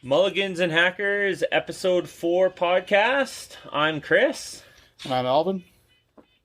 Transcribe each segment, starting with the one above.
Mulligans and Hackers, episode 4 podcast. I'm Chris. And I'm Alvin.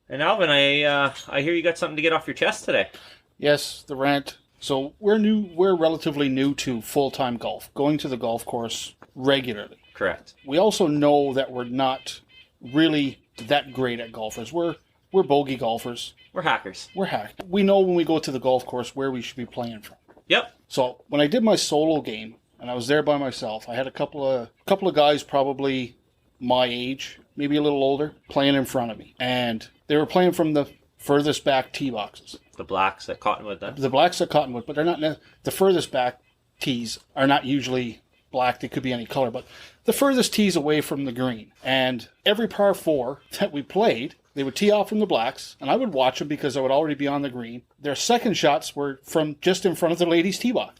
And Alvin, I hear you got something to get off your chest today. Yes, the rant. So we're relatively new to full-time golf, going to the golf course regularly. Correct. We also know that we're not really that great at golfers. We're bogey golfers. We're hackers. We're hacked. We know when we go to the golf course where we should be playing from. Yep. So when I did my solo game, and I was there by myself, I had a couple of guys probably my age, maybe a little older, playing in front of me. And they were playing from the furthest back tee boxes. The blacks at Cottonwood then? The blacks at Cottonwood, but they're not, the furthest back tees are not usually black. They could be any color, but the furthest tees away from the green. And every par 4 that we played, they would tee off from the blacks, and I would watch them because I would already be on the green. Their second shots were from just in front of the ladies' tee box.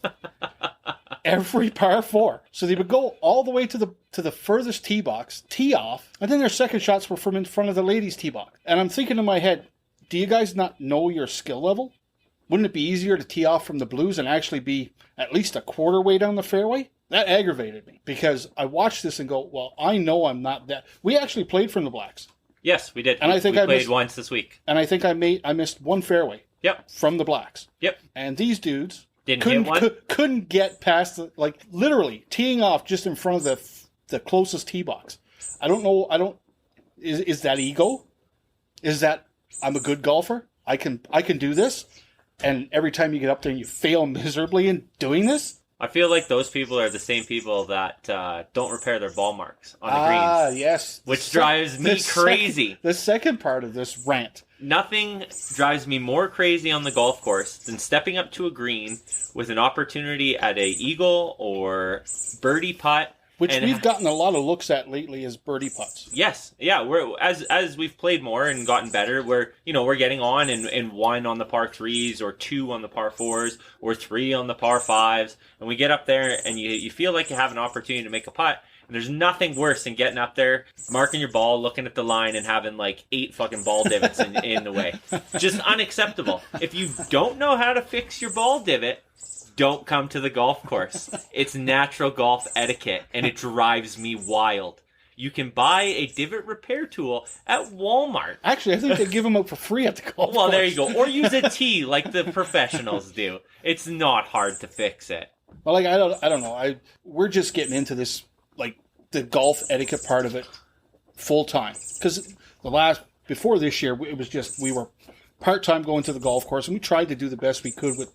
Every par 4. So they would go all the way to the furthest tee box, tee off, and then their second shots were from in front of the ladies' tee box. And I'm thinking in my head, do you guys not know your skill level? Wouldn't it be easier to tee off from the blues and actually be at least a quarter way down the fairway? That aggravated me because I watched this and go, well, I know I'm not that. We actually played from the blacks. Yes, we did. And I think we I played missed, once this week. And I think I missed one fairway. Yep. From the blacks. Yep. And these dudes couldn't get past literally teeing off just in front of the closest tee box. I don't know. Is that ego? Is that I'm a good golfer? I can do this. And every time you get up there and you fail miserably in doing this. I feel like those people are the same people that don't repair their ball marks on the greens. Ah, yes. Which drives me crazy. The second part of this rant. Nothing drives me more crazy on the golf course than stepping up to a green with an opportunity at a eagle or birdie putt. Which we've gotten a lot of looks at lately as birdie putts. Yes, yeah. We're as we've played more and gotten better, we're getting on and 1 on the par 3s or 2 on the par 4s or 3 on the par 5s, and we get up there and you feel like you have an opportunity to make a putt. And there's nothing worse than getting up there, marking your ball, looking at the line, and having like 8 fucking ball divots in the way. Just unacceptable. If you don't know how to fix your ball divot, don't come to the golf course. It's natural golf etiquette, and it drives me wild. You can buy a divot repair tool at Walmart. Actually, I think they give them out for free at the golf course. Well, there you go. Or use a tee like the professionals do. It's not hard to fix it. Well, I don't know. We're just getting into this, the golf etiquette part of it full time. Because before this year, it was just, we were part-time going to the golf course, and we tried to do the best we could with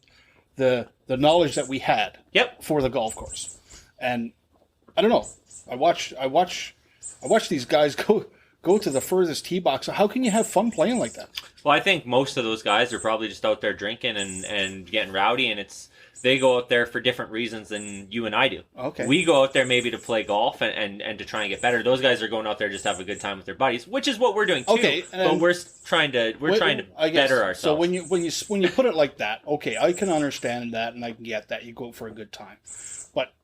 the knowledge that we had for the golf course. And I don't know. I watch these guys go to the furthest tee box. How can you have fun playing like that? Well, I think most of those guys are probably just out there drinking and getting rowdy, and they go out there for different reasons than you and I do. Okay. We go out there maybe to play golf and to try and get better. Those guys are going out there just to have a good time with their buddies, which is what we're doing too. Okay, but we're trying to better ourselves. So when you put it like that, okay, I can understand that and I can get that. You go for a good time. But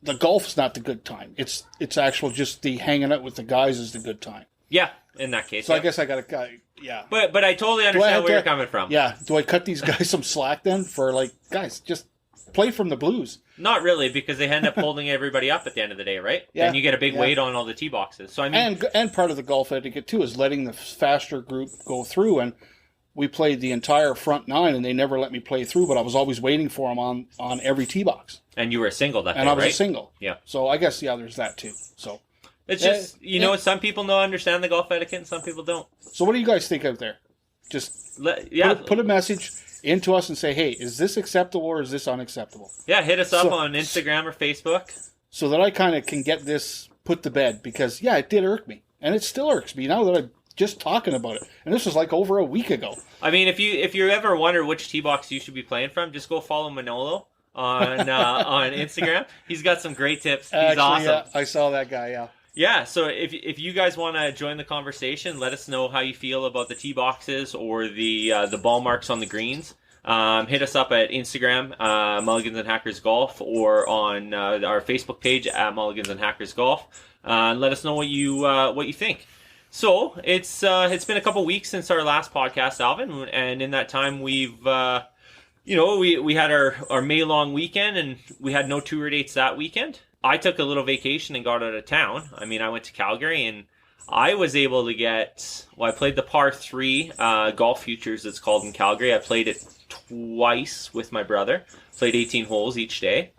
the golf's not the good time. It's actual just the hanging out with the guys is the good time. Yeah, in that case. So I guess I got to yeah. But I totally understand where you're coming from. Yeah. Do I cut these guys some slack then for guys, just play from the blues? Not really, because they end up holding everybody up at the end of the day, right? Yeah. And you get a big weight on all the tee boxes. So I mean, and part of the golf etiquette too is letting the faster group go through. And we played the entire front 9, and they never let me play through. But I was always waiting for them on every tee box. And you were a single that day, and I was right? a single. Yeah. So I guess there's that too. So. It's just, some people understand the golf etiquette and some people don't. So what do you guys think out there? Just put a message into us and say, hey, is this acceptable or is this unacceptable? Yeah, hit us up on Instagram or Facebook. So that I kind of can get this put to bed because, it did irk me. And it still irks me now that I'm just talking about it. And this was over a week ago. I mean, if you ever wonder which tee box you should be playing from, just go follow Manolo on Instagram. He's got some great tips. He's awesome. Yeah, I saw that guy, yeah. Yeah, so if you guys want to join the conversation, let us know how you feel about the tee boxes or the ball marks on the greens. Hit us up at Instagram, Mulligans and Hackers Golf, or on our Facebook page at Mulligans and Hackers Golf. Let us know what you think. So it's been a couple weeks since our last podcast, Alvin, and in that time we've we had our May long weekend, and we had no tour dates that weekend. I took a little vacation and got out of town. I mean, I went to Calgary, and I was able to I played the par 3 Golf Futures, it's called, in Calgary. I played it twice with my brother. Played 18 holes each day,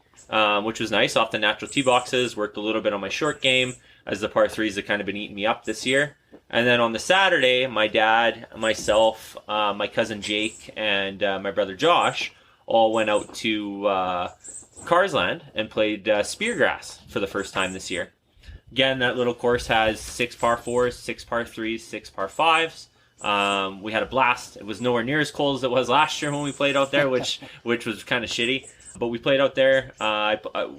which was nice, off the natural tee boxes. Worked a little bit on my short game, as the par 3s have kind of been eating me up this year. And then on the Saturday, my dad, myself, my cousin Jake, and my brother Josh all went out to Carsland and played Speargrass for the first time this year. Again, that little course has 6 par 4s, 6 par 3s, 6 par 5s. We had a blast. It was nowhere near as cold as it was last year when we played out there, which was kind of shitty. But we played out there.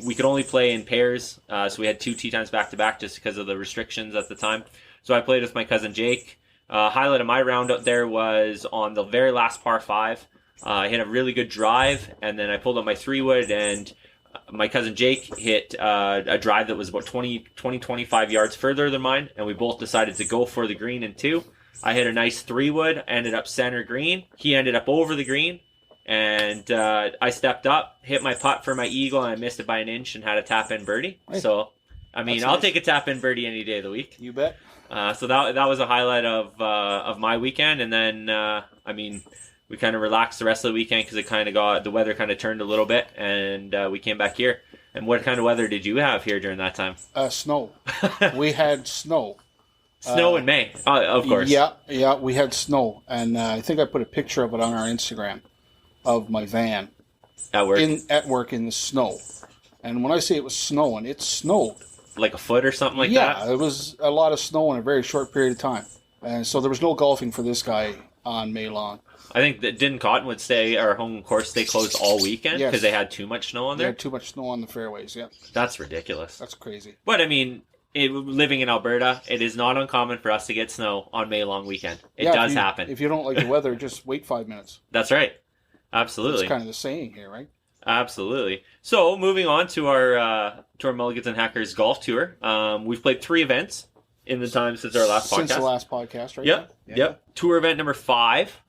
We could only play in pairs, so we had 2 tee times back-to-back just because of the restrictions at the time. So I played with my cousin Jake. Highlight of my round out there was on the very last par 5. I hit a really good drive, and then I pulled up my 3-wood, and my cousin Jake hit a drive that was about 25 yards further than mine, and we both decided to go for the green in 2. I hit a nice 3-wood, ended up center green. He ended up over the green, and I stepped up, hit my putt for my eagle, and I missed it by an inch and had a tap-in birdie. Right. So, I mean, I'll take a tap-in birdie any day of the week. You bet. So that was a highlight of my weekend, and then we kind of relaxed the rest of the weekend because the weather kind of turned a little bit, and we came back here. And what kind of weather did you have here during that time? Snow. We had snow. Snow in May, of course. Yeah, we had snow, and I think I put a picture of it on our Instagram of my van at work. At work in the snow. And when I say it was snowing, it snowed. Like a foot or something like that? Yeah, it was a lot of snow in a very short period of time. And so there was no golfing for this guy on May long. I think that didn't Cottonwood our home course stay closed all weekend because they had too much snow on there? They had too much snow on the fairways, yeah. That's ridiculous. That's crazy. But I mean, living in Alberta, it is not uncommon for us to get snow on May long weekend. It does happen. If you don't like the weather, just wait 5 minutes. That's right. Absolutely. That's kind of the saying here, right? Absolutely. So moving on to our Mulligans and Hackers golf tour. We've played 3 events in the time since our last podcast. Since the last podcast, right? Yep. Tour event number 5,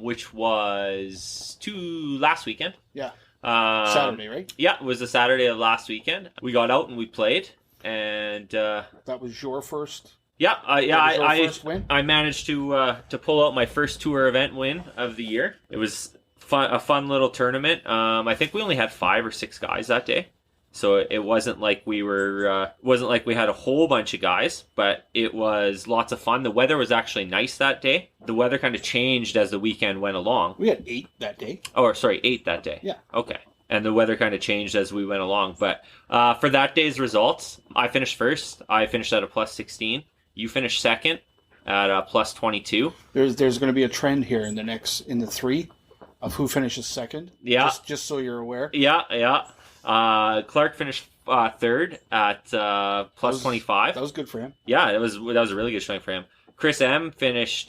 which was last weekend. Yeah. Saturday, right? Yeah, it was the Saturday of last weekend. We got out and we played, and that was your first. Yeah, first win? I managed to pull out my first tour event win of the year. It was a fun little tournament. I think we only had 5 or 6 guys that day, so it wasn't like we had a whole bunch of guys, but it was lots of fun. The weather was actually nice that day. The weather kind of changed as the weekend went along. We had 8 that day. Oh, sorry, 8 that day. Yeah. Okay. And the weather kind of changed as we went along. But for that day's results, I finished first. I finished at a plus 16. You finished second at a plus 22. There's going to be a trend here in the 3 of who finishes second. Yeah. Just so you're aware. Yeah. Clark finished third at plus 25. That was good for him. Yeah, that was a really good showing for him. Chris M finished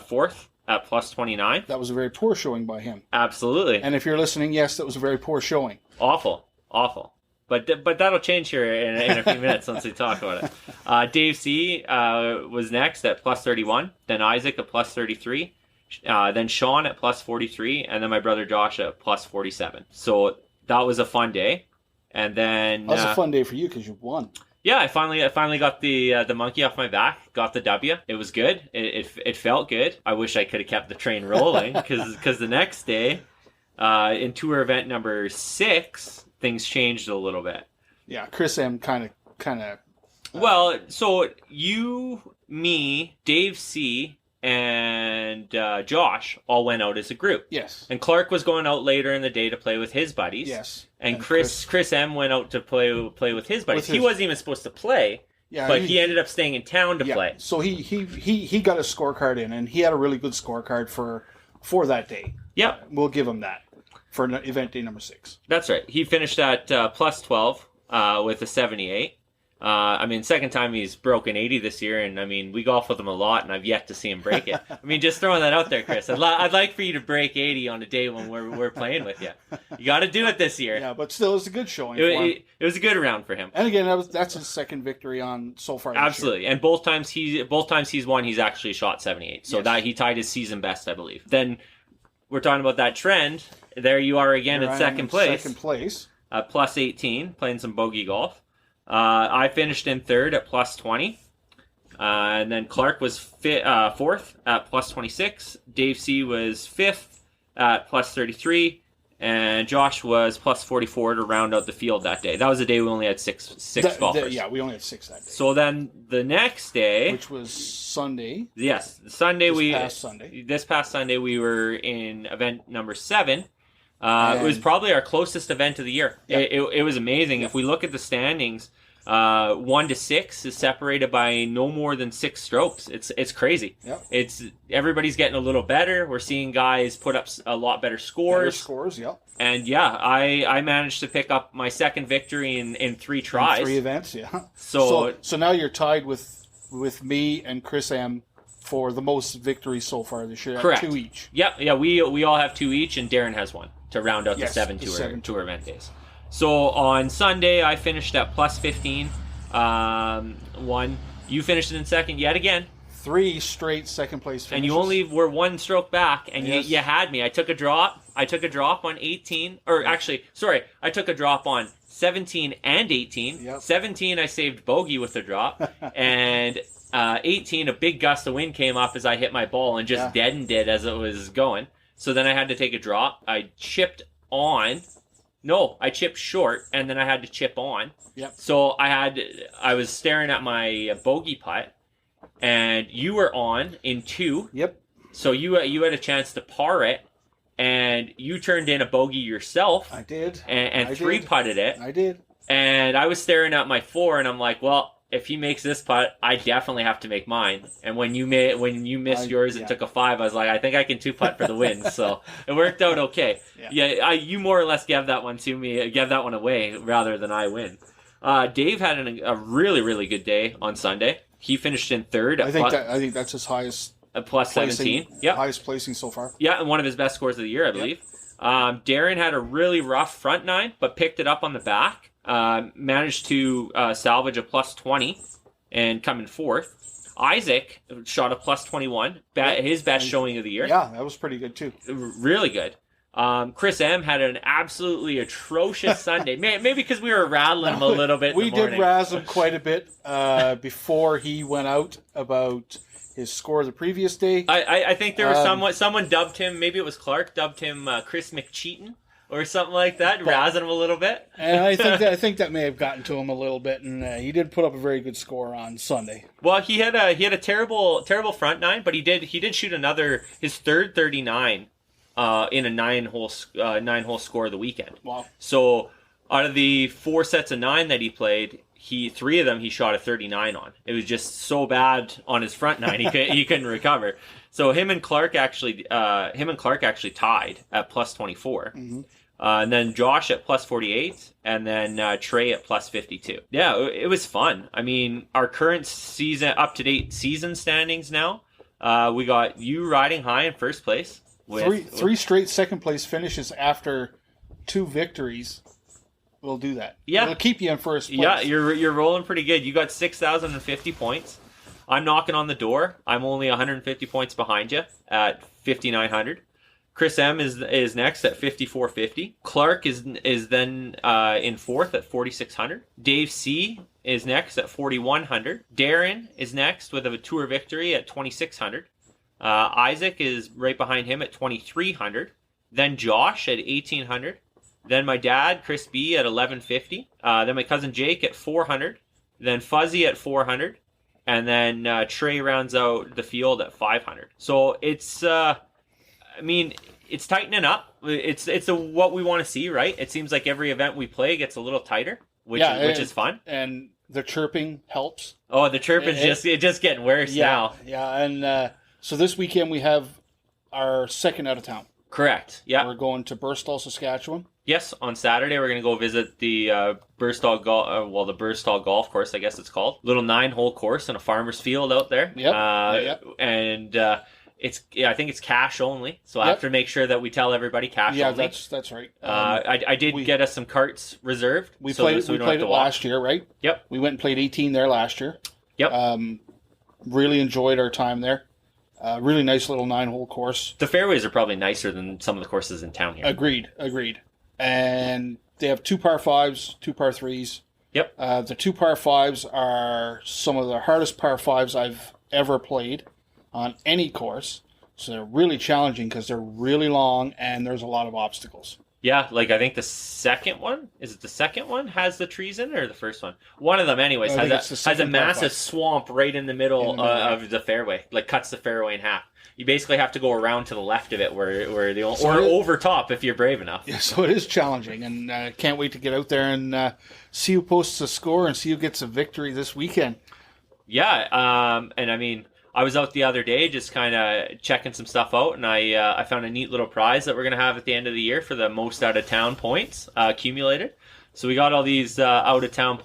fourth at plus 29. That was a very poor showing by him. Absolutely. And if you're listening, yes, that was a very poor showing. Awful. But that'll change here in a few minutes once we talk about it. Dave C was next at plus 31. Then Isaac at plus 33. Then Sean at plus 43. And then my brother Josh at plus 47. So that was a fun day. And then that was a fun day for you because you won. Yeah, I finally got the monkey off my back. Got the W. It was good. It felt good. I wish I could have kept the train rolling because the next day, in tour event number 6, things changed a little bit. Yeah, Chris M kind of. Well, so you, me, Dave C, and Josh all went out as a group. Yes. And Clark was going out later in the day to play with his buddies. Yes. And Chris M went out to play with his buddies. He wasn't even supposed to play. Yeah, but he ended up staying in town to play. So he got a scorecard in, and he had a really good scorecard for that day. Yep. We'll give him that for event day number 6. That's right. He finished at plus 12 with a 78. I mean, second time he's broken 80 this year, and I mean, we golf with him a lot, and I've yet to see him break it. I mean, just throwing that out there, Chris. I'd like for you to break 80 on a day when we're playing with you. You got to do it this year. Yeah, but still, it's a good showing for him. It was a good round for him. And again, that's his second victory on so far this Absolutely, year. and both times he's won, he's actually shot 78. So that he tied his season best, I believe. Then we're talking about that trend. There you are again in second place. Second place. Plus 18, playing some bogey golf. I finished in third at plus 20. And then Clark was fourth at plus 26. Dave C was fifth at plus 33. And Josh was plus 44 to round out the field that day. That was the day we only had six golfers. Yeah, we only had 6 that day. So then the next day... Which was Sunday. Yes, Sunday This past Sunday we were in event number 7. It was probably our closest event of the year. Yeah. It was amazing. Yeah. If we look at the standings, 1 to 6 is separated by no more than 6 strokes. It's crazy. Yep. Everybody's getting a little better. We're seeing guys put up a lot better scores. Yep. And yeah, I managed to pick up my second victory in 3 tries. In 3 events, yeah. So now you're tied with me and Chris M for the most victories so far this year. Correct. 2 each. Yeah. We all have 2 each, and Darren has 1 to round out the 7 tour event days. So on Sunday, I finished at plus 15. 1. You finished in second yet again. 3 straight second place finishes. And you only were 1 stroke back, and you had me. I took a drop on 18. Or actually, sorry, I took a drop on 17 and 18. Yep. 17, I saved bogey with the drop. And 18, a big gust of wind came up as I hit my ball and just deadened it as it was going. So then I had to take a drop. I chipped short, and then I had to chip on. Yep. So I was staring at my bogey putt, and you were on in 2. Yep. So you had a chance to par it, and you turned in a bogey yourself. I did. And 3-putted it. I did. And I was staring at my 4, and I'm like, well, if he makes this putt, I definitely have to make mine. And when you missed yours and took a 5, I was like, I think I can 2-putt for the win. So it worked out okay. Yeah, you more or less gave that one to me, gave that one away rather than I win. Dave had a really, really good day on Sunday. He finished in third. I think that's his highest. At plus 17. Yeah, highest placing so far. Yeah, and one of his best scores of the year, I believe. Darren had a really rough front 9, but picked it up on the back. Managed to salvage a plus 20 and come in 4th. Isaac shot a plus 21, his best showing of the year. Yeah, that was pretty good too. Really good. Chris M had an absolutely atrocious Sunday. Maybe because we were rattling him a little bit. We did razz him quite a bit before he went out about his score the previous day. I think there was someone dubbed him. Maybe it was Clark dubbed him Chris McCheaton. Or something like that, razzing him a little bit. And I think that may have gotten to him a little bit, and he did put up a very good score on Sunday. Well, he had a terrible front 9, but he did shoot his third 39 in a 9-hole score of the weekend. Wow! So out of the 4 sets of 9 that he played, 3 of them he shot a 39 on. It was just so bad on his front 9 he couldn't recover. So him and Clark actually tied at plus 24. Mm-hmm. And then Josh at plus 48, and then Trey at plus 52. Yeah, it was fun. I mean, our current season, up-to-date season standings now, we got you riding high in first place. With three straight second-place finishes after 2 victories. We'll do that. Yeah. It'll keep you in first place. Yeah, you're rolling pretty good. You got 6,050 points. I'm knocking on the door. I'm only 150 points behind you at 5,900. Chris M is next at 5,450. Clark is then in 4th at 4,600. Dave C is next at 4,100. Darren is next with a tour victory at 2,600. Isaac is right behind him at 2,300. Then Josh at 1,800. Then my dad, Chris B, at 1,150. Then my cousin Jake at 400. Then Fuzzy at 400. And then Trey rounds out the field at 500. So it's... it's tightening up. It's what we want to see, right? It seems like every event we play gets a little tighter, which is fun. And the chirping helps. Oh, the chirping's just getting worse now. Yeah, and so this weekend we have our second out of town. Correct. Yeah. We're going to Burstall, Saskatchewan. Yes, on Saturday we're going to go visit the Burstall the Burstall Golf Course, I guess it's called. Little 9-hole course in a farmer's field out there. Yep. And I think it's cash only, so I have to make sure that we tell everybody cash only. Yeah, that's right. I did get us some carts reserved. We played it last year, right? Yep. We went and played 18 there last year. Yep. Really enjoyed our time there. Really nice little 9-hole course. The fairways are probably nicer than some of the courses in town here. Agreed. And they have 2 par 5s, 2 par 3s. Yep. The 2 par 5s are some of the hardest par 5s I've ever played on any course. So they're really challenging because they're really long and there's a lot of obstacles. Yeah, like I think the second one, is it the second one has the trees in it or the first one? One of them anyways has a massive swamp right in the middle of the fairway, like cuts the fairway in half. You basically have to go around to the left of it or over top if you're brave enough. Yeah, so it is challenging, and can't wait to get out there and see who posts a score and see who gets a victory this weekend. Yeah, and I mean, I was out the other day just kind of checking some stuff out, and I found a neat little prize that we're going to have at the end of the year for the most out-of-town points accumulated. So we got all these out-of-town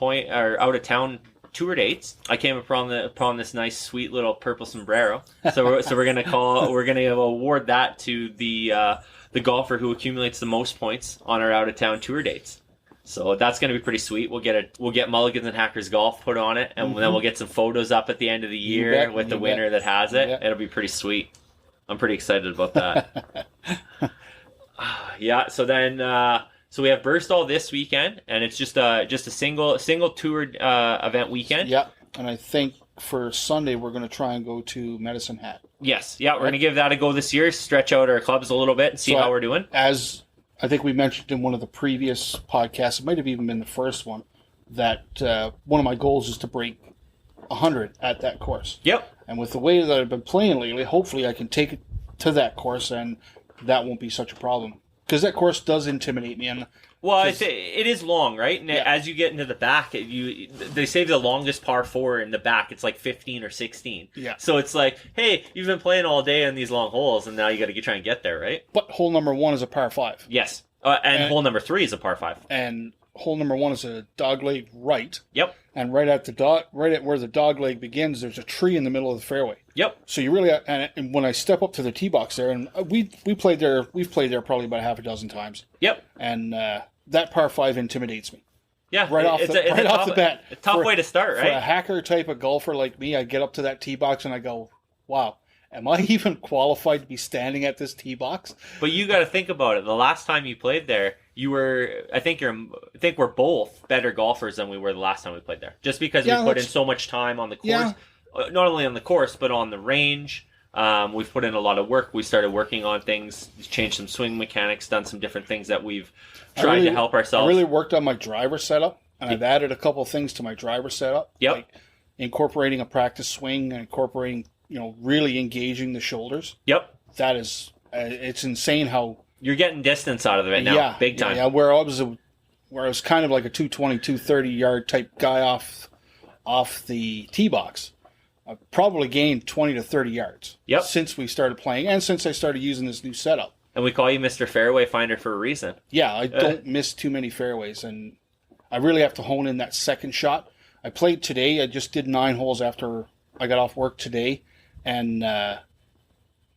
tour dates. I came upon this nice, sweet little purple sombrero. So we're gonna award that to the golfer who accumulates the most points on our out-of-town tour dates. So that's gonna be pretty sweet. We'll get Mulligans and Hackers Golf put on it, and then we'll get some photos up at the end of the year with the winner that has it. Yeah. It'll be pretty sweet. I'm pretty excited about that. Yeah. So then. So we have Burstall this weekend, and it's just a single tour event weekend. Yeah, and I think for Sunday we're going to try and go to Medicine Hat. Yes, yeah, we're going to give that a go this year, stretch out our clubs a little bit and see how we're doing. As I think we mentioned in one of the previous podcasts, it might have even been the first one, that one of my goals is to break 100 at that course. Yep. And with the way that I've been playing lately, hopefully I can take it to that course, and that won't be such a problem. Because that course does intimidate me. Well, it is long, right? And as you get into the back, they say the longest par 4 in the back, it's like 15 or 16. Yeah. So it's like, hey, you've been playing all day on these long holes, and now you got to try and get there, right? But hole number 1 is a par 5. Yes. And hole number 3 is a par 5. And hole number 1 is a dogleg right. Yep. And right at where the dogleg begins, there's a tree in the middle of the fairway. Yep. So you really, and when I step up to the tee box there, and we've played there probably about half a dozen times. Yep. And that par 5 intimidates me. Yeah. Right off the bat. A tough way to start, right? For a hacker type of golfer like me, I get up to that tee box and I go, wow, am I even qualified to be standing at this tee box? But you got to think about it. The last time you played there, I think we're both better golfers than we were the last time we played there. Just because we put in so much time on the course, not only on the course but on the range. We've put in a lot of work. We started working on things, changed some swing mechanics, done some different things that we've tried to help ourselves. I really worked on my driver setup, and I've added a couple of things to my driver setup. Yep. Like incorporating a practice swing and incorporating, really engaging the shoulders. Yep. That is, it's insane how you're getting distance out of it now, big time. Yeah, where I was kind of like a 220, 230 yard type guy off the tee box. I've probably gained 20 to 30 yards since we started playing and since I started using this new setup. And we call you Mr. Fairway Finder for a reason. Yeah, I don't miss too many fairways, and I really have to hone in that second shot. I played today. I just did 9 holes after I got off work today, and I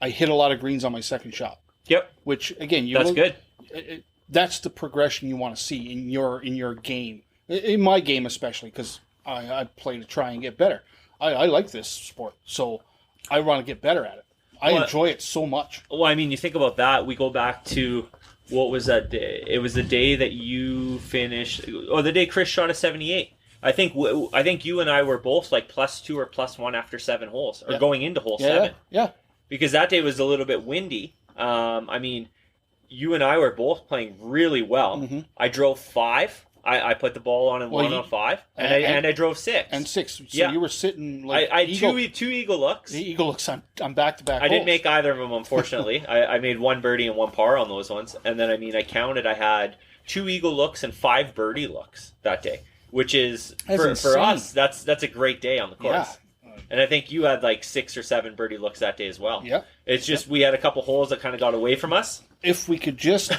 hit a lot of greens on my second shot. Yep. Which, again, that's good. That's the progression you want to see in your game. In my game especially, because I play to try and get better. I like this sport, so I want to get better at it. I enjoy it so much. Well, I mean, you think about that. We go back to, what was that day? It was the day that you finished, or the day Chris shot a 78. I think you and I were both like +2 or +1 after 7 holes, or going into hole 7. Yeah. Because that day was a little bit windy. I mean, you and I were both playing really well. Mm-hmm. I drove 5. I put the ball on and won on 5, and I drove 6. And 6. So you were sitting like I had two eagle looks. The eagle looks on back-to-back I didn't make either of them, unfortunately. I made 1 birdie and 1 par on those ones. And then, I counted. I had 2 eagle looks and 5 birdie looks that day, which is, for us, that's a great day on the course. Yeah. And I think you had like 6 or 7 birdie looks that day as well. Yeah. It's just we had a couple holes that kind of got away from us. If we could just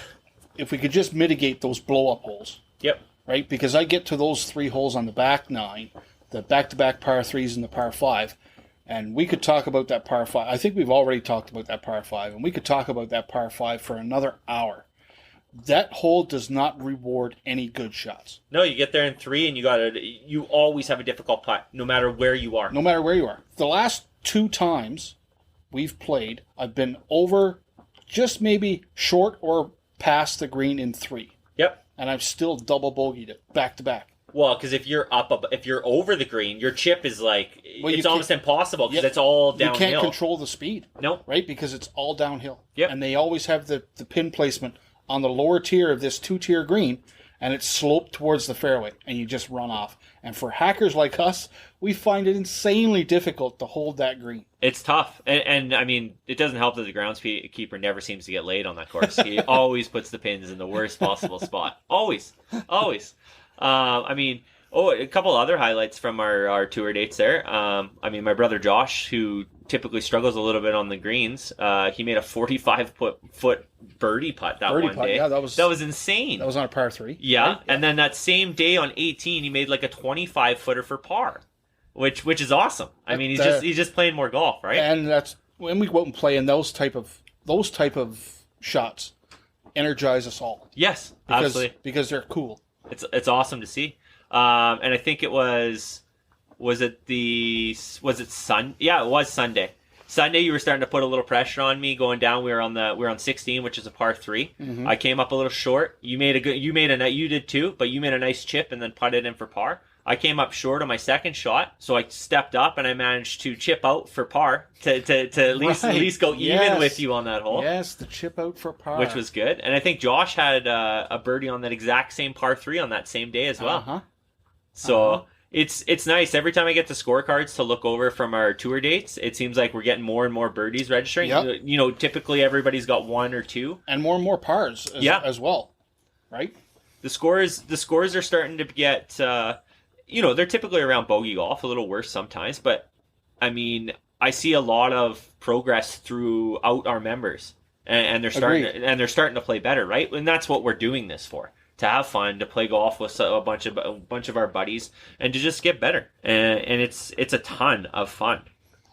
if we could just mitigate those blow-up holes, Yep. right? Because I get to those 3 holes on the back 9, the back-to-back par 3s and the par 5, and we could talk about that par 5. I think we've already talked about that par 5, and we could talk about that par 5 for another hour. That hole does not reward any good shots. No, you get there in 3 and you always have a difficult putt, no matter where you are. No matter where you are. The last 2 times we've played, I've been over just maybe short or past the green in 3. Yep. And I've still double bogeyed it back to back. Well, because if you're over the green, your chip is like, it's almost impossible because it's all downhill. You can't control the speed. No. Right? Because it's all downhill. Yep. And they always have the pin placement on the lower tier of this 2-tier green, and it's sloped towards the fairway, and you just run off. And for hackers like us, we find it insanely difficult to hold that green. It's tough. And I mean, it doesn't help that the groundskeeper never seems to get laid on that course. He always puts the pins in the worst possible spot. Always. Always. I mean, a couple other highlights from our tour dates there. I mean, my brother Josh, who typically struggles a little bit on the greens, he made a 45-foot birdie putt that one day. Yeah, that was insane. That was on a par 3. Yeah, right? And then that same day on 18, he made like a 25-footer for par, which is awesome. I mean, he's just playing more golf, right? And that's when we go out and play, and those type of shots energize us all. Yes, absolutely, because they're cool. It's awesome to see. And I think it was it Sun? Yeah, it was Sunday. Sunday, you were starting to put a little pressure on me going down. We were on 16, which is a par 3. Mm-hmm. I came up a little short. You did too, but you made a nice chip and then putted in for par. I came up short on my second shot, so I stepped up and I managed to chip out for par to at least go even with you on that hole. Yes, the chip out for par, which was good. And I think Josh had a birdie on that exact same par 3 on that same day as well. Uh-huh. So it's nice. Every time I get the scorecards to look over from our tour dates, it seems like we're getting more and more birdies registering. Yep. You know, typically everybody's got 1 or 2. And more pars as well, right? The scores are starting to get, they're typically around bogey golf, a little worse sometimes. But, I mean, I see a lot of progress throughout our members. And they're starting to play better, right? And that's what we're doing this for. To have fun, to play golf with a bunch of our buddies, and to just get better. And it's a ton of fun.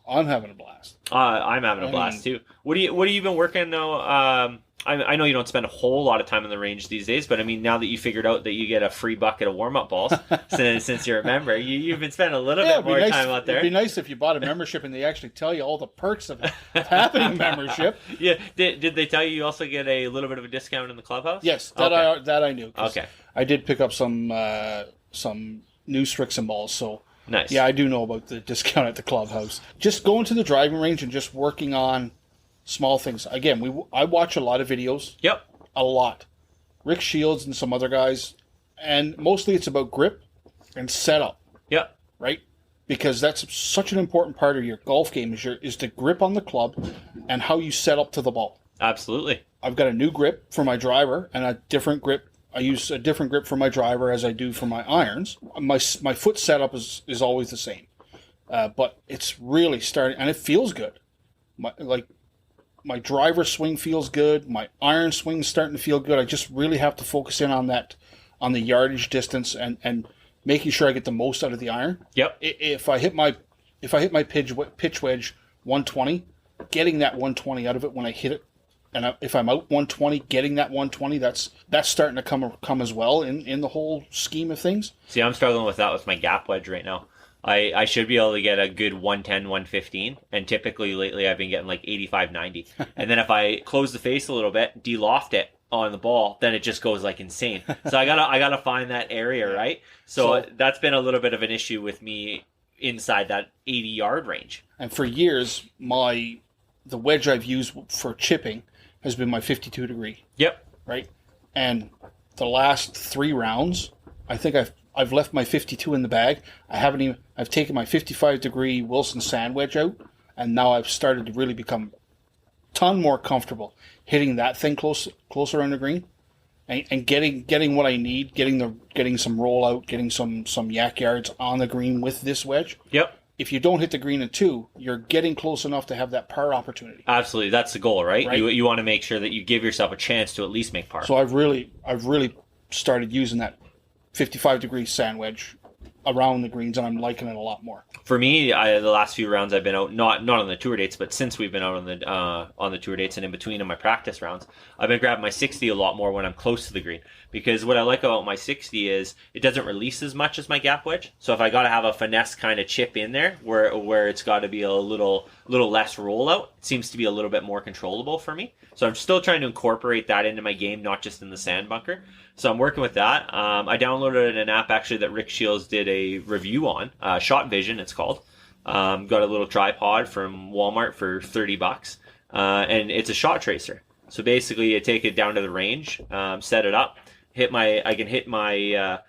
I'm having a blast. I'm having a blast too. What do you been working now? I know you don't spend a whole lot of time in the range these days, but I mean, now that you figured out that you get a free bucket of warm-up balls since you're a member, you've been spending a little bit more time out there. It'd be nice if you bought a membership and they actually tell you all the perks of having a membership. Yeah, did they tell you also get a little bit of a discount in the clubhouse? Yes, that I knew. Okay, I did pick up some new Strixon balls, so nice. Yeah, I do know about the discount at the clubhouse. Just going to the driving range and just working on small things. Again, I watch a lot of videos. Yep. A lot. Rick Shields and some other guys. And mostly it's about grip and setup. Yep. Right? Because that's such an important part of your golf game is the grip on the club and how you set up to the ball. Absolutely. I've got a new grip for my driver and a different grip. I use a different grip for my driver as I do for my irons. My foot setup is always the same. But it's really starting, and it feels good. My driver swing feels good. My iron swing's starting to feel good. I just really have to focus in on the yardage distance and making sure I get the most out of the iron. Yep. If I hit my pitch wedge 120, getting that 120 out of it when I hit it, and if I'm out 120, getting that 120, that's starting to come as well in the whole scheme of things. See, I'm struggling with that with my gap wedge right now. I should be able to get a good 110, 115, and typically lately I've been getting like 85, 90. And then if I close the face a little bit, de-loft it on the ball, then it just goes like insane. So I gotta find that area, right? So that's been a little bit of an issue with me inside that 80-yard range. And for years, the wedge I've used for chipping has been my 52 degree. Yep. Right? And the last 3 rounds, I think I've left my 52 in the bag. I've taken my 55 degree Wilson sand wedge out, and now I've started to really become a ton more comfortable hitting that thing closer on the green, and getting what I need, getting some rollout, getting some yak yards on the green with this wedge. Yep. if you don't hit the green in 2, you're getting close enough to have that par opportunity. Absolutely, that's the goal, right? Right. You want to make sure that you give yourself a chance to at least make par. So I've really started using that 55-degree sand wedge around the greens, and I'm liking it a lot more. For me, the last few rounds I've been out, not on the tour dates, but since we've been out on the tour dates and in between in my practice rounds, I've been grabbing my 60 a lot more when I'm close to the green. Because what I like about my 60 is it doesn't release as much as my gap wedge. So if I got to have a finesse kind of chip in there, where it's got to be a little less rollout, it seems to be a little bit more controllable for me. So I'm still trying to incorporate that into my game, not just in the sand bunker. So I'm working with that. I downloaded an app actually that Rick Shields did a review on, Shot Vision it's called. Got a little tripod from Walmart for $30, and it's a shot tracer. So basically, you take it down to the range, set it up, I can hit my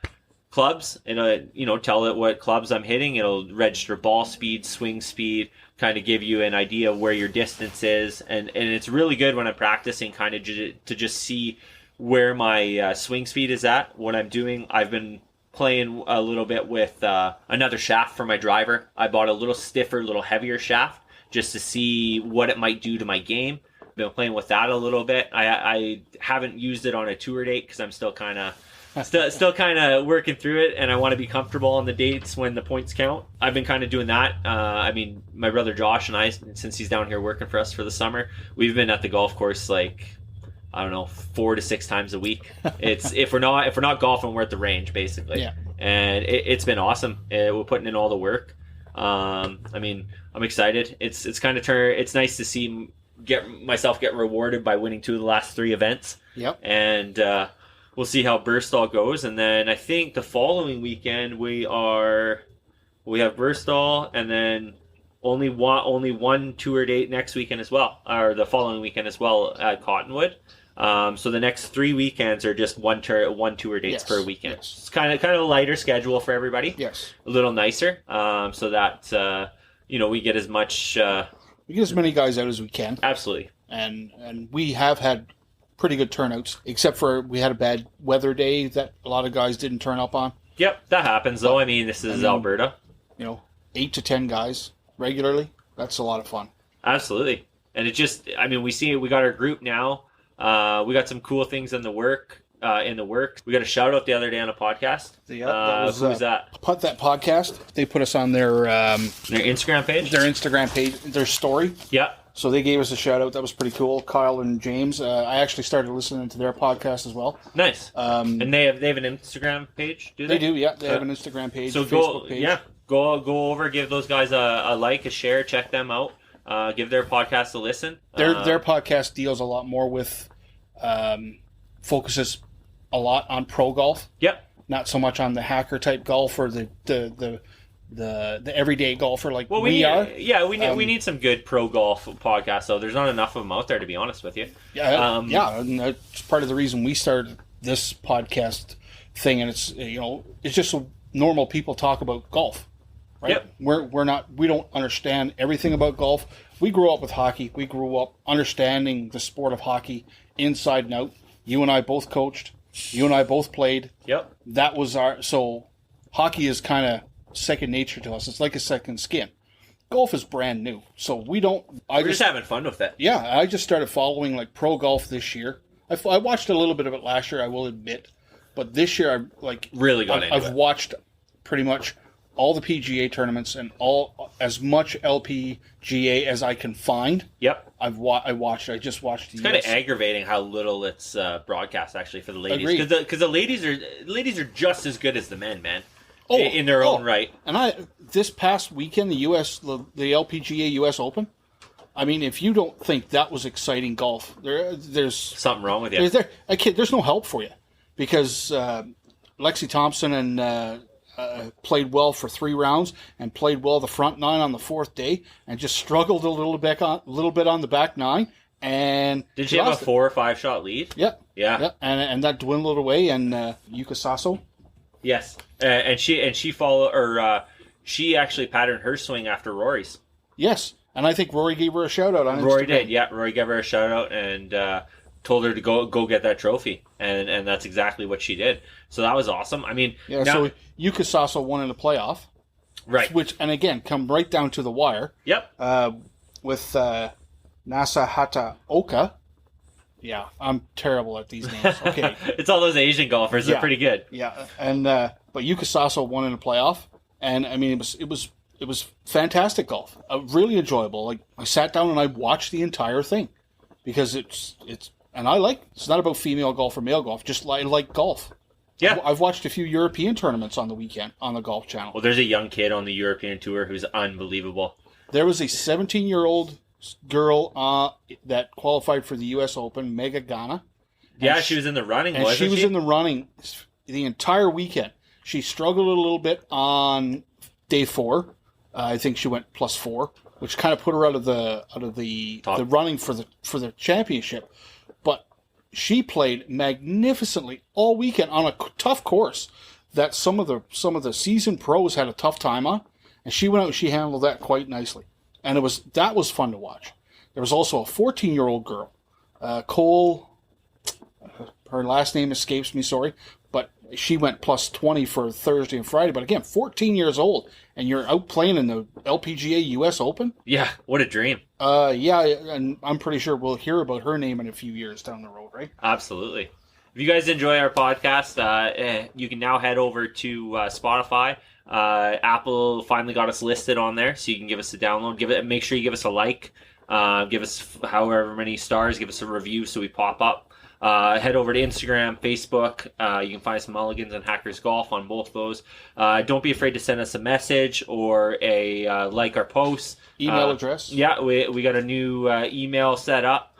clubs, and tell it what clubs I'm hitting. It'll register ball speed, swing speed, kind of give you an idea of where your distance is, and it's really good when I'm practicing, kind of to just see where my swing speed is at. What I'm doing, I've been playing a little bit with another shaft for my driver. I bought a little stiffer, little heavier shaft just to see what it might do to my game. Been playing with that a little bit. I haven't used it on a tour date because I'm still kind of working through it, and I want to be comfortable on the dates when the points count. I've been kind of doing that. My brother Josh and I, since he's down here working for us for the summer, we've been at the golf course 4 to 6 times a week. It's if we're not golfing, we're at the range basically. Yeah. And it's been awesome. We're putting in all the work. I'm excited. It's kind of it's nice to see get rewarded by winning 2 of the last 3 events. Yep. And we'll see how Burstall goes. And then I think the following weekend we have Burstall, and then only one tour date next weekend as well, or the following weekend as well at Cottonwood. So the next 3 weekends are just one tour dates per weekend. Yes. It's kind of a lighter schedule for everybody. Yes. A little nicer, so that we get as much. We get as many guys out as we can. Absolutely. And we have had pretty good turnouts, except for we had a bad weather day that a lot of guys didn't turn up on. Yep, that happens though. This is Alberta. 8 to 10 guys regularly. That's a lot of fun. Absolutely. And it just, we got our group now. We got some cool things in the works. We got a shout out the other day on a podcast. Who was that? Put that podcast. They put us on their Instagram page. Their story. Yeah. So they gave us a shout out. That was pretty cool. Kyle and James. I actually started listening to their podcast as well. Nice. And they have an Instagram page. Do they? They do. Yeah. They have an Instagram page. So Facebook page. Go over, give those guys a like, a share, check them out. Give their podcast a listen. Their podcast deals a lot more with focuses a lot on pro golf. Yep. Not so much on the hacker type golf or the everyday golfer like we are. Yeah, we need some good pro golf podcasts though. There's not enough of them out there, to be honest with you. Yeah, and that's part of the reason we started this podcast thing, and it's it's just so normal people talk about golf. Right? Yep. We don't understand everything about golf. We grew up with hockey. We grew up understanding the sport of hockey inside and out. You and I both coached. You and I both played. Yep. That was so hockey is kind of second nature to us. It's like a second skin. Golf is brand new. So we're just having fun with it. Yeah, I just started following pro golf this year. I watched a little bit of it last year, I will admit. But this year I've watched pretty much all the PGA tournaments and as much LPGA as I can find. Yep. I just watched. It's kind of aggravating how little it's broadcast actually for the ladies, because the ladies are just as good as the men, man. In their own right. And this past weekend, the LPGA US Open. If you don't think that was exciting golf, there's something wrong with you. There's no help for you, because Lexi Thompson and. Played well for 3 rounds and played well the front 9 on the 4th day, and just struggled a little bit on the back 9. And did she have a 4 or 5 shot lead? Yep. Yeah. Yep. And that dwindled away. And Yuka Sasso. Yes. And she followed, or she actually patterned her swing after Rory's. Yes. And I think Rory gave her a shout out on Instagram. Rory did. Yeah. Rory gave her a shout out and told her to go get that trophy, and that's exactly what she did. So that was awesome. So Yuka Sasso won in the playoff. Right. Which, and again, come right down to the wire. Yep. With Nasahata Oka. Yeah, I'm terrible at these names. Okay. It's all those Asian golfers. They're pretty good. Yeah, and but Yuka Saso won in a playoff, and I mean it was fantastic golf. Really enjoyable. Like I sat down and I watched the entire thing because it's and it's not about female golf or male golf. Just I like golf. Yeah. I've watched a few European tournaments on the weekend on the Golf Channel. Well, there's a young kid on the European Tour who's unbelievable. There was a 17-year-old girl that qualified for the U.S. Open, Mega Ghana. Yeah, she was in the running, and she was in the running the entire weekend. She struggled a little bit on day 4. I think she went +4, which kind of put her out of the running for the championship. But she played magnificently all weekend on a tough course that some of the seasoned pros had a tough time on, and she went out and she handled that quite nicely. And that was fun to watch. There was also a 14-year-old girl, Cole. Her last name escapes me, sorry, but she went +20 for Thursday and Friday. But again, 14 years old, and you're out playing in the LPGA U.S. Open. Yeah, what a dream. Yeah, and I'm pretty sure we'll hear about her name in a few years down the road, right? Absolutely. If you guys enjoy our podcast, you can now head over to Spotify. Apple finally got us listed on there, so you can give us a download. Make sure you give us a like. Give us however many stars. Give us a review so we pop up. Head over to Instagram, Facebook. You can find us Mulligans and Hackers Golf on both those. Don't be afraid to send us a message or like our posts. Email address. Yeah, we got a new email set up,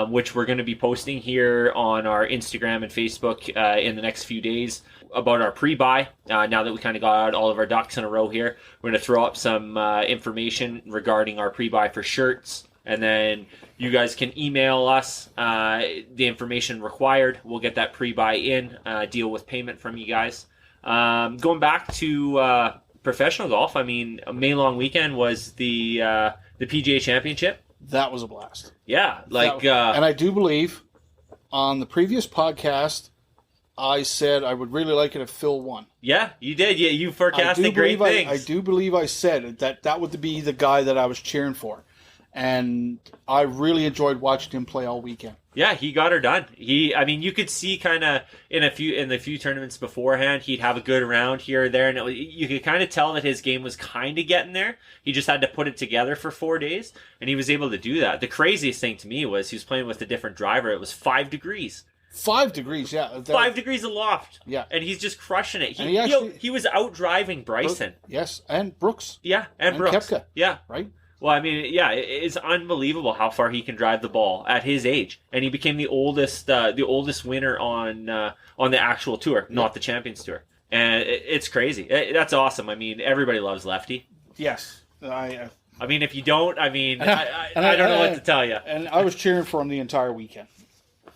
which we're going to be posting here on our Instagram and Facebook in the next few days about our pre-buy. Now that we kind of got all of our ducks in a row here, we're going to throw up some information regarding our pre-buy for shirts, and then you guys can email us the information required. We'll get that pre-buy in, deal with payment from you guys. Going back to professional golf, I mean, May long weekend was the PGA Championship. That was a blast. Yeah, and I do believe on the previous podcast, I said I would really like it if Phil won. Yeah, you did. Yeah, you forecasted great things. I do believe I said that would be the guy that I was cheering for. And I really enjoyed watching him play all weekend. Yeah, he got her done. You could see kind of in the few tournaments beforehand, he'd have a good round here or there, and you could kind of tell that his game was kind of getting there. He just had to put it together for 4 days, and he was able to do that. The craziest thing to me was he was playing with a different driver. It was 5 degrees. 5 degrees, yeah. 5 degrees aloft. Yeah. And he's just crushing it. He was out driving Bryson. Yes, and Brooks. Yeah, and Brooks. Koepka. Yeah. Right? Well, I mean, yeah, it's unbelievable how far he can drive the ball at his age, and he became the oldest winner on the actual tour, not the Champions Tour, and it's crazy. That's awesome. I mean, everybody loves Lefty. Yes, I mean, if you don't, I mean, I don't know what to tell you. And I was cheering for him the entire weekend.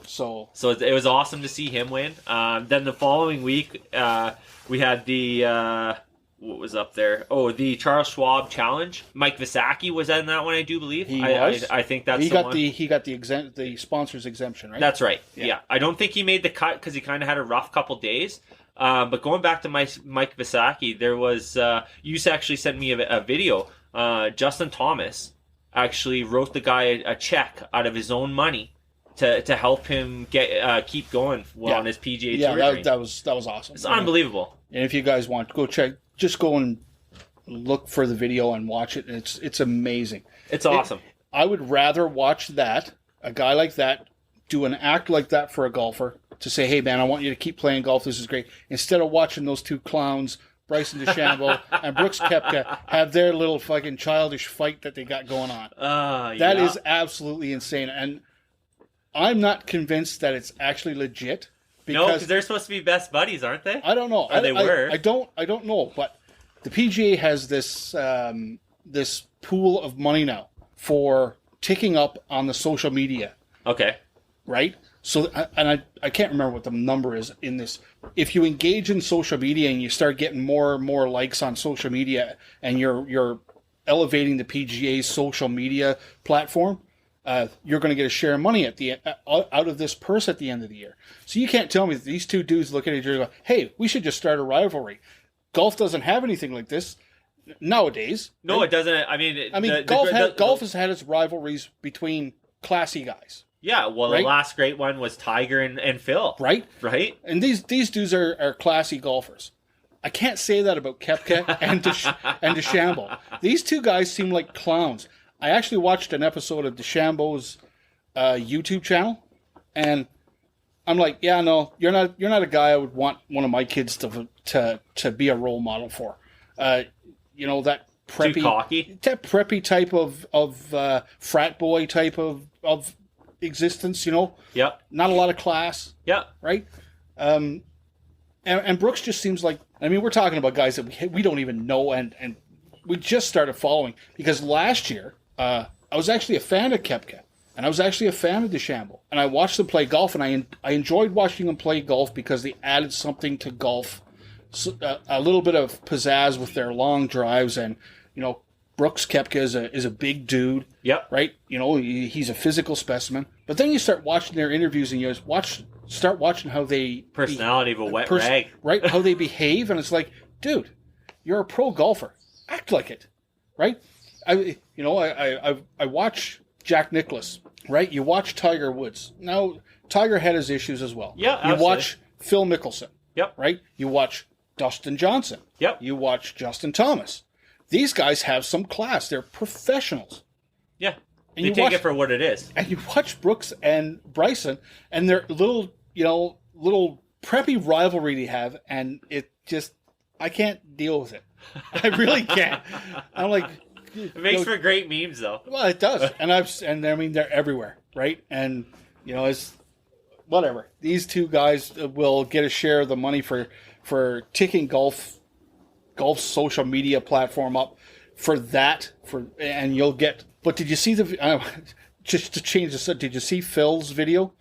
So it was awesome to see him win. Then the following week, we had the. What was up there? Oh, the Charles Schwab Challenge. Mike Visacki was in that one, I do believe. I think that's the one. He got the sponsor's exemption, right? That's right. Yeah. I don't think he made the cut because he kind of had a rough couple days. But going back to Mike Visacki, there was you actually sent me a video. Justin Thomas actually wrote the guy a check out of his own money to help him keep going on his PGA Tour. Yeah, that was awesome. It's unbelievable. And if you guys want to go check. Just go and look for the video and watch it. It's amazing. It's awesome. I would rather watch that, a guy like that, do an act like that for a golfer, to say, hey, man, I want you to keep playing golf. This is great. Instead of watching those two clowns, Bryson DeChambeau and Brooks Koepka, have their little fucking childish fight that they got going on. That is absolutely insane. And I'm not convinced that it's actually legit. Because they're supposed to be best buddies, aren't they? I don't know. They were. I don't know. But the PGA has this this pool of money now for ticking up on the social media. Okay. Right? So, and I can't remember what the number is in this. If you engage in social media and you start getting more and more likes on social media, and you're elevating the PGA's social media platform, you're going to get a share of money at the out of this purse at the end of the year. So you can't tell me that these two dudes look at each other and go, hey, we should just start a rivalry. Golf doesn't have anything like this. nowadays. No, it doesn't. I mean, Golf has had its rivalries between classy guys. Yeah, well, right? The last great one was Tiger and Phil. Right? Right? And these dudes are classy golfers. I can't say that about Koepka and DeChambeau. These two guys seem like clowns. I actually watched an episode of DeChambeau's YouTube channel, and I'm like, yeah, no, you're not a guy I would want one of my kids to be a role model for. You know, that preppy, too cocky, that preppy type of frat boy type of existence. You know, yep, not a lot of class. Yep, right. And Brooks just seems like, I mean, we're talking about guys that we don't even know, and we just started following because last year I was actually a fan of Koepka. And I was actually a fan of DeChambeau. And I watched them play golf, and I enjoyed watching them play golf because they added something to golf, a little bit of pizzazz with their long drives. And, you know, Brooks Koepka is a big dude. Yep. Right? You know, he's a physical specimen. But then you start watching their interviews, and you start watching how they... Personality of a wet rag. Right? How they behave. And it's like, dude, you're a pro golfer. Act like it. Right? I watch Jack Nicklaus. Right? You watch Tiger Woods. Now, Tiger had his issues as well. Yeah, absolutely. You watch Phil Mickelson. Yep. Right? You watch Dustin Johnson. Yep. You watch Justin Thomas. These guys have some class. They're professionals. Yeah. And they take it for what it is. And you watch Brooks and Bryson and their little preppy rivalry they have, and it just, I can't deal with it. I really can't. I'm like... It makes for great memes, though. Well, it does, and I mean they're everywhere, right? And you know, it's whatever. These two guys will get a share of the money for taking golf's social media platform up and you'll get. But did you see just to change the subject? Did you see Phil's video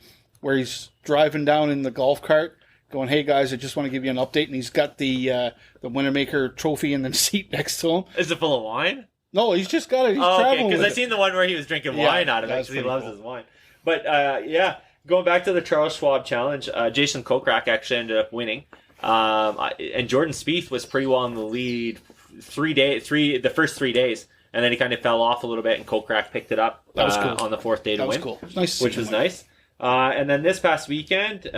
where he's driving down in the golf cart, going, "Hey guys, I just want to give you an update," and he's got the Winnermaker trophy in the seat next to him. Is it full of wine? No, he's just got it. He's traveling because I seen the one where he was drinking wine out of it because he loves his wine. But going back to the Charles Schwab Challenge, Jason Kokrak actually ended up winning, and Jordan Spieth was pretty well in the lead the first 3 days, and then he kind of fell off a little bit, and Kokrak picked it up on the fourth day to win. That was cool. Nice, which was nice. And then this past weekend,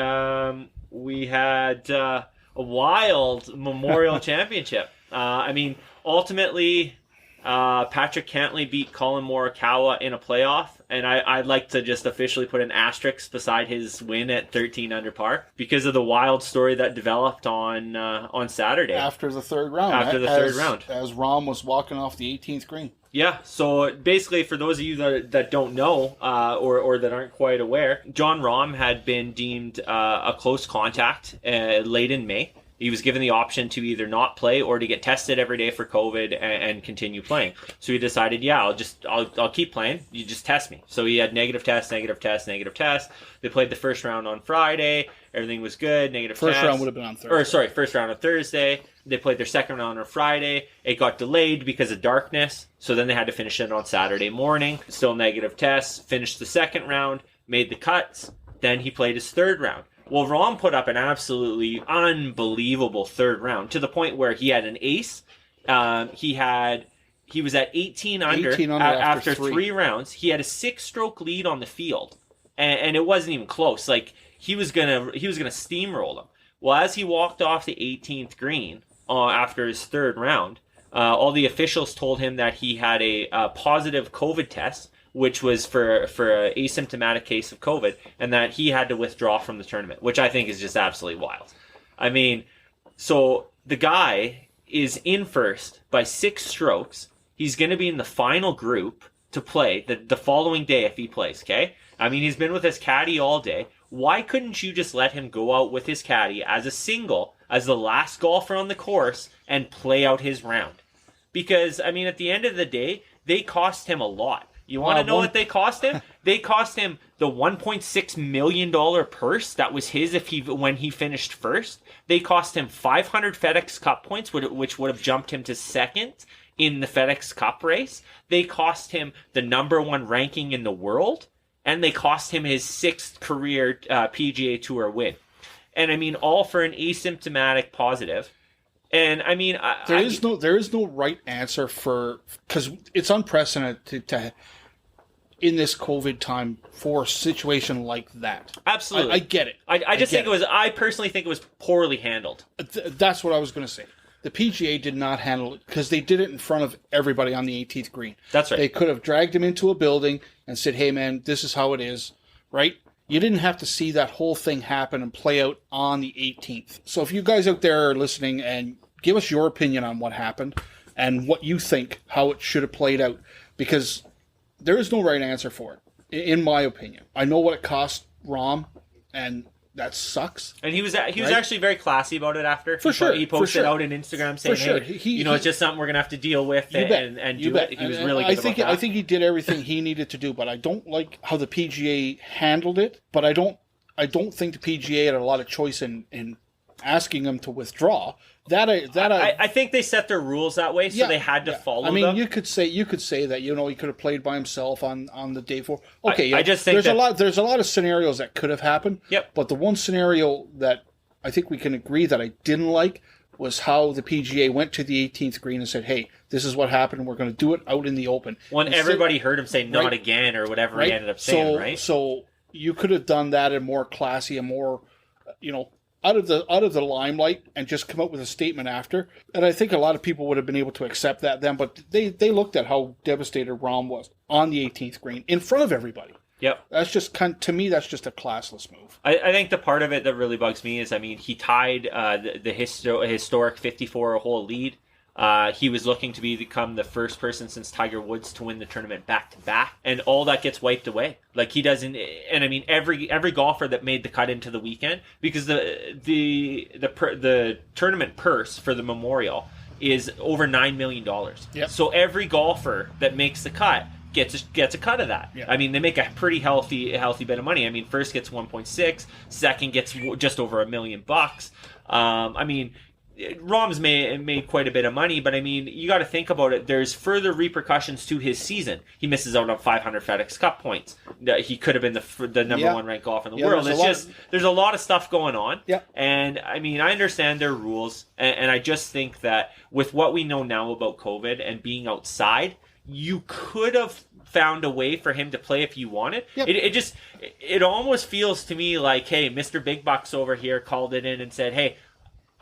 we had a wild Memorial Championship. I mean, ultimately. Patrick Cantlay beat Colin Morikawa in a playoff, and I'd like to just officially put an asterisk beside his win at 13 under par because of the wild story that developed on Saturday. After the third round. As Rahm was walking off the 18th green. Yeah, so basically for those of you that don't know or that aren't quite aware, Jon Rahm had been deemed a close contact late in May. He was given the option to either not play or to get tested every day for COVID and continue playing. So he decided, I'll keep playing. You just test me. So he had negative test. They played the first round on Friday. Everything was good. First round would have been on Thursday. First round on Thursday. They played their second round on Friday. It got delayed because of darkness. So then they had to finish it on Saturday morning. Still negative tests. Finished the second round. Made the cuts. Then he played his third round. Well, Rahm put up an absolutely unbelievable third round to the point where he had an ace. He was at 18 under after three rounds. He had a 6-stroke lead on the field, and it wasn't even close. Like he was gonna steamroll him. Well, as he walked off the 18th green after his third round, all the officials told him that he had a positive COVID test, which was for an asymptomatic case of COVID, and that he had to withdraw from the tournament, which I think is just absolutely wild. I mean, so the guy is in first by 6 strokes. He's going to be in the final group to play the following day if he plays, okay? I mean, he's been with his caddy all day. Why couldn't you just let him go out with his caddy as a single, as the last golfer on the course, and play out his round? Because, I mean, at the end of the day, they cost him a lot. You want to know what they cost him? They cost him the $1.6 million purse that was his when he finished first. They cost him 500 FedEx Cup points, which would have jumped him to second in the FedEx Cup race. They cost him the #1 ranking in the world, and they cost him his 6th career PGA Tour win. And I mean, all for an asymptomatic positive. And I mean, there is no right answer because it's unprecedented to in this COVID time for a situation like that. Absolutely. I get it. I personally think it was poorly handled. That's what I was going to say. The PGA did not handle it because they did it in front of everybody on the 18th green. That's right. They could have dragged him into a building and said, hey, man, this is how it is, right? You didn't have to see that whole thing happen and play out on the 18th. So if you guys out there are listening, and give us your opinion on what happened and what you think, how it should have played out, because there is no right answer for it, in my opinion. I know what it cost Rahm, and that sucks. And he was actually very classy about it after. He posted out on Instagram saying, "Hey, it's just something we're gonna have to deal with." He was really good about that. I think he did everything he needed to do, but I don't like how the PGA handled it. But I don't think the PGA had a lot of choice in asking him to withdraw. I think they set their rules that way, so they had to follow them. I mean, you could say that he could have played by himself on the day before. Okay, I just think there's a lot of scenarios that could have happened. Yep. But the one scenario that I think we can agree that I didn't like was how the PGA went to the 18th green and said, "Hey, this is what happened. We're going to do it out in the open." When everybody heard him say "not again" or whatever he ended up saying, right? So you could have done that in more classy and more, out of the limelight, and just come up with a statement after. And I think a lot of people would have been able to accept that then, but they looked at how devastated Rahm was on the 18th green in front of everybody. Yep. That's just to me, that's just a classless move. I think the part of it that really bugs me is, he tied the historic 54-hole lead. He was looking to become the first person since Tiger Woods to win the tournament back-to-back, and all that gets wiped away. Like, he doesn't, and every golfer that made the cut into the weekend, because the tournament purse for the Memorial is over $9 million. Yep. So every golfer that makes the cut gets a cut of that. Yeah. They make a pretty healthy bit of money. First gets 1.6, second gets just over $1 million. Rahm's made quite a bit of money, but you got to think about it. There's further repercussions to his season. He misses out on 500 FedEx Cup points. He could have been the number one ranked golfer in the world. There's a lot of stuff going on. Yeah. And I understand their rules, and I just think that with what we know now about COVID and being outside, you could have found a way for him to play if you wanted. Yep. It almost feels to me like, hey, Mr. Big Bucks over here called it in and said, hey,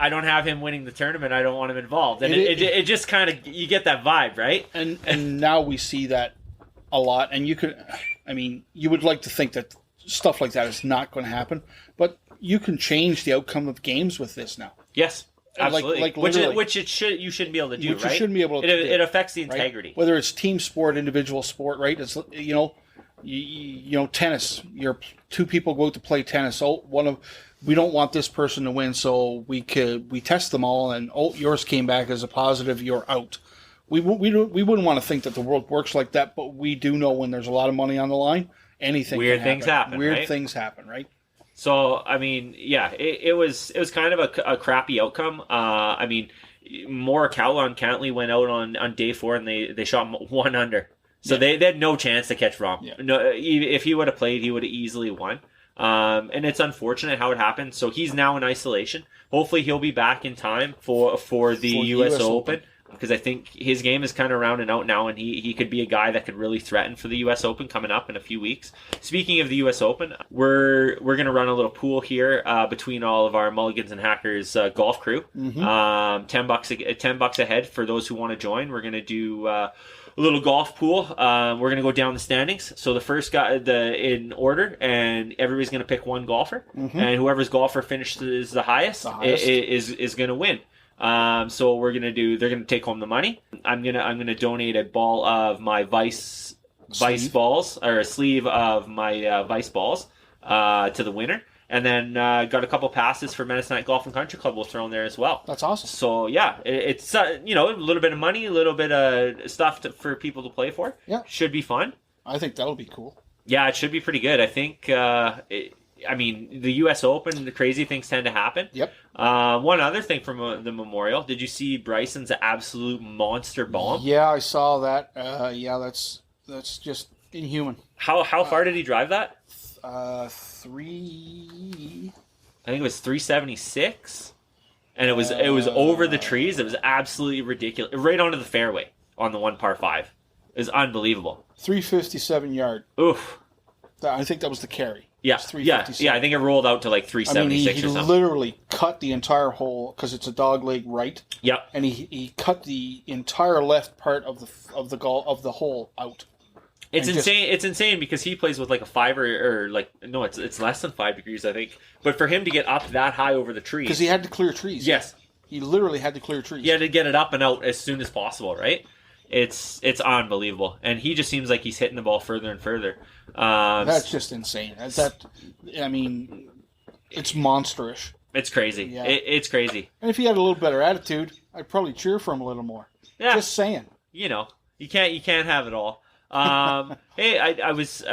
I don't have him winning the tournament. I don't want him involved. And it just kind of, you get that vibe, right? And now we see that a lot. And you would like to think that stuff like that is not going to happen. But you can change the outcome of games with this now. Yes, absolutely. Which you shouldn't be able to do, which right? You shouldn't be able to do. It affects the integrity. Right? Whether it's team sport, individual sport, right? It's, tennis. Two people go out to play tennis. We don't want this person to win, so we test them all, and yours came back as a positive, you're out. We wouldn't want to think that the world works like that, but we do know when there's a lot of money on the line, anything weird can happen. Weird things happen, right? So it was kind of a crappy outcome. Morikawa and Cantley went out on day 4 and they shot 1 under. So they had no chance to catch Rahm. Yeah. No, if he would have played, he would have easily won. And it's unfortunate how it happened. So he's now in isolation. Hopefully he'll be back in time for the US Open, because I think his game is kind of rounding out now, and he could be a guy that could really threaten for the US Open coming up in a few weeks. Speaking of the US Open, we're going to run a little pool here between all of our Mulligans and Hackers golf crew. Mm-hmm. $10 a head for those who want to join. We're going to do a little golf pool. We're going to go down the standings. So the first guy in order, and everybody's going to pick one golfer, mm-hmm. and whoever's golfer finishes the highest. Is going to win. So they're going to take home the money. I'm going to donate a ball of my Vice balls, or a sleeve of my Vice balls to the winner. And then got a couple passes for Menace Night Golf and Country Club we'll throw in there as well. That's awesome. So yeah, it's a little bit of money, a little bit of stuff for people to play for. Yeah, should be fun. I think that'll be cool. Yeah, it should be pretty good. I think. The U.S. Open, the crazy things tend to happen. Yep. One other thing from the Memorial, did you see Bryson's absolute monster bomb? Yeah, I saw that. That's just inhuman. How far did he drive that? 3. I think it was 376, and it was over the trees. It was absolutely ridiculous, right onto the fairway on the one par 5. It was unbelievable. 357 yard. Oof. I think that was the carry. Yeah, It's 357. yeah. I think it rolled out to like 376 he or something. literally cut the entire hole because it's a dog leg right. Yep. And he cut the entire left part of the hole out. It's And insane. It's insane because he plays with like a 5 or like no, it's less than 5 degrees, I think. But for him to get up that high over the trees, Because he had to clear trees. yes, He literally had to clear trees. he had to get it up and out as soon as possible, right? It's unbelievable, and he just seems like he's hitting the ball further and further. That's just insane. I mean, it's monsterish. It's crazy. Yeah. It's crazy. And if he had a little better attitude, I'd probably cheer for him a little more. Yeah, Just saying. you know, you can't have it all. Hey, I was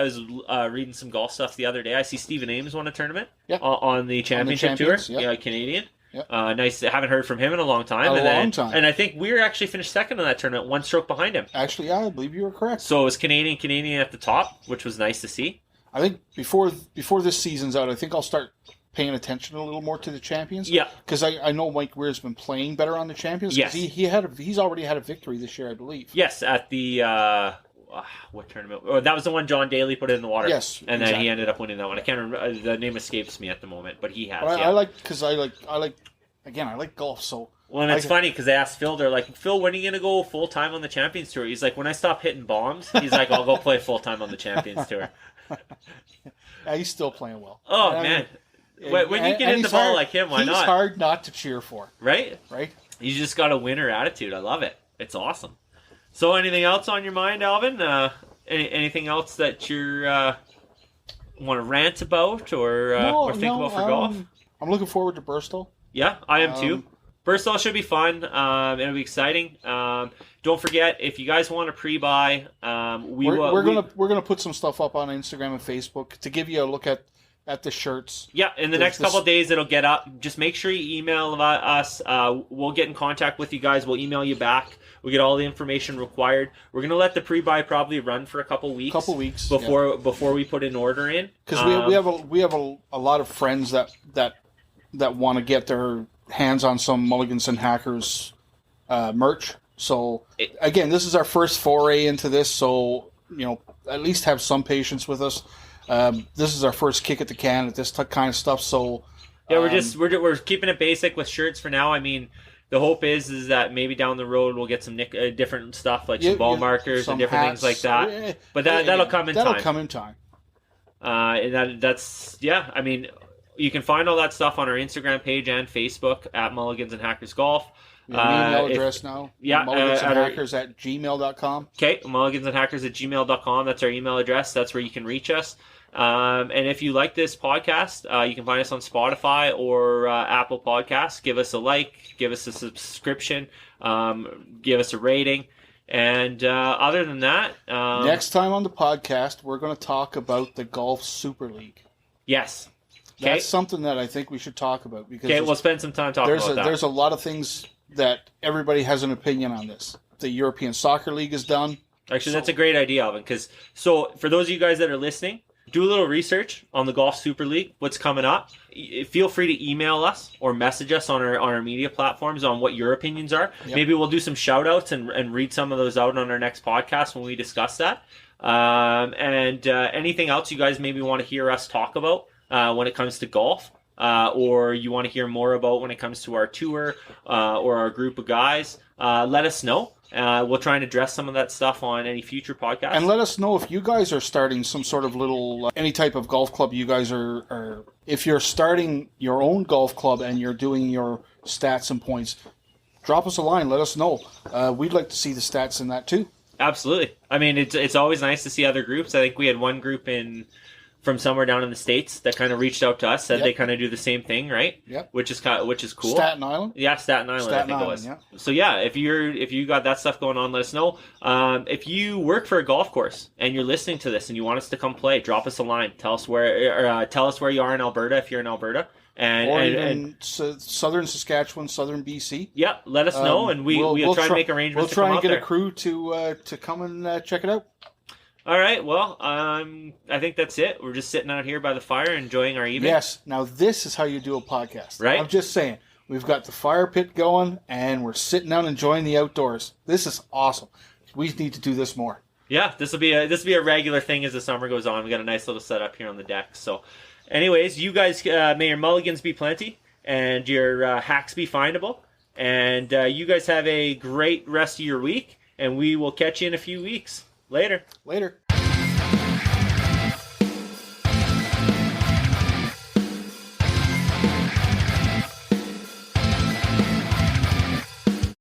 reading some golf stuff the other day. I see Stephen Ames won a tournament on the championship tour. Champions, yep. Yeah, Canadian. Yep. Nice. I haven't heard from him in a long time. And I think we were actually finished second in that tournament, 1 stroke behind him. Actually, yeah, I believe you were correct. So it was Canadian at the top, which was nice to see. I think before this season's out, I think I'll start paying attention a little more to the champions. Yeah. Because I know Mike Weir's been playing better on the champions. Yes. He's already had a victory this year, I believe. Yes, at the what tournament? Oh, that was the one John Daly put in the water. Yes, and then exactly. he ended up winning that one. I can't remember. The name escapes me at the moment, but he has. But yeah. I like golf, so. Well, and it's funny because they asked Phil, they're like, Phil, when are you going to go full-time on the Champions Tour? He's like, when I stop hitting bombs, he's like, I'll go play full-time on the Champions Tour. Yeah, he's still playing well. Oh, man. When you can hit the ball like him, why not? He's hard not to cheer for. Right? Right? You just got a winner attitude. I love it. It's awesome. So anything else on your mind, Alvin? Anything else that you're want to rant about or think about for golf? I'm looking forward to Burstall. Yeah, I am too. Burstall should be fun. It'll be exciting. Don't forget, if you guys want to pre-buy, we're gonna put some stuff up on Instagram and Facebook to give you a look at the shirts. Yeah, in the next couple of days it'll get up. Just make sure you email us. We'll get in contact with you guys. We'll email you back. We'll get all the information required. We're gonna let the pre-buy probably run for a couple weeks. Before we put an order in. Because we have a lot of friends that want to get their hands on some Mulligans and Hackers merch. So again, this is our first foray into this. So at least have some patience with us. This is our first kick at the can at this kind of stuff. So yeah, we're keeping it basic with shirts for now. I mean, the hope is that maybe down the road we'll get some different stuff like some ball markers and different hats, things like that. But that'll come in time. That'll come in time. And that's I mean, you can find all that stuff on our Instagram page and Facebook at Mulligans and Hackers Golf. Email address now. Yeah, mulligansandhackers at gmail.com. Okay, mulligansandhackers at gmail.com. That's our email address. That's where you can reach us. And if you like this podcast, you can find us on Spotify or Apple Podcasts. Give us a like, give us a subscription, give us a rating. And other than that... next time on the podcast, we're going to talk about the Golf Super League. Yes. That's something that I think we should talk about. Because we'll spend some time talking about that. There's a lot of things that everybody has an opinion on this. The European Soccer League is done. Actually, that's a great idea, Alvin. So for those of you guys that are listening, do a little research on the Golf Super League, what's coming up. Feel free to email us or message us on our media platforms on what your opinions are. Yep. Maybe we'll do some shout-outs and read some of those out on our next podcast when we discuss that. And anything else you guys maybe want to hear us talk about when it comes to golf, or you want to hear more about when it comes to our tour or our group of guys, let us know. We'll try and address some of that stuff on any future podcasts. And let us know if you guys are starting some sort of little, any type of golf club you guys are, if you're starting your own golf club and you're doing your stats and points, drop us a line, let us know. We'd like to see the stats in that too. Absolutely. I mean, it's always nice to see other groups. I think we had one group from somewhere down in the States that kind of reached out to us, said they kind of do the same thing, right? Yep. Which is cool. Staten Island? Yeah, Staten Island, I think it was. Yeah. So yeah, if you got that stuff going on, let us know. If you work for a golf course and you're listening to this and you want us to come play, drop us a line. Tell us where you are in Alberta if you're in Alberta. And southern Saskatchewan, southern BC. Yeah, let us know, and we'll try and make arrangements. We'll try and get a crew to come and check it out. All right, well, I think that's it. We're just sitting out here by the fire enjoying our evening. Yes, now this is how you do a podcast. Right? I'm just saying, We've got the fire pit going, and we're sitting down enjoying the outdoors. This is awesome. We need to do this more. Yeah, this will be a regular thing as the summer goes on. We got a nice little setup here on the deck. So, anyways, you guys may your mulligans be plenty and your hacks be findable, and you guys have a great rest of your week. And we will catch you in a few weeks. Later. Later.